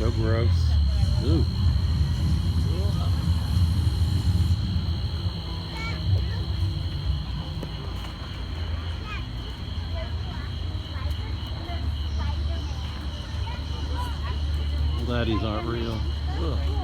So gross. Ooh. Glad these aren't real. Ugh.